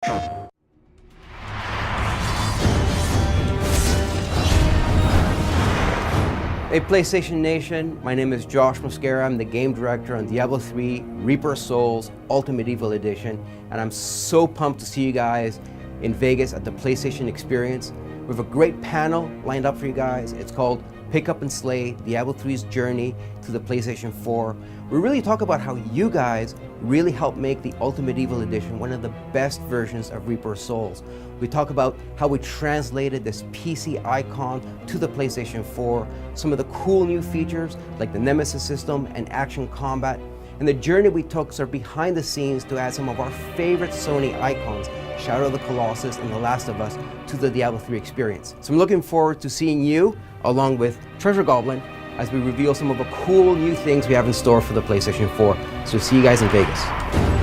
Hey PlayStation Nation, my name is Josh Mosquera. I'm the game director on Diablo 3 Reaper of Souls Ultimate Evil Edition, and I'm so pumped to see you guys in Vegas at the PlayStation Experience. We have a great panel lined up for you guys. It's called Pick Up and Slay, Diablo 3's Journey to the PlayStation 4. We really talk about how you guys really helped make the Ultimate Evil Edition one of the best versions of Reaper of Souls. We talk about how we translated this PC icon to the PlayStation 4, some of the cool new features like the Nemesis system and action combat, and the journey we took sort of behind the scenes to add some of our favorite Sony icons, Shadow of the Colossus and The Last of Us, to the Diablo 3 experience. So I'm looking forward to seeing you along with Treasure Goblin as we reveal some of the cool new things we have in store for the PlayStation 4. So see you guys in Vegas.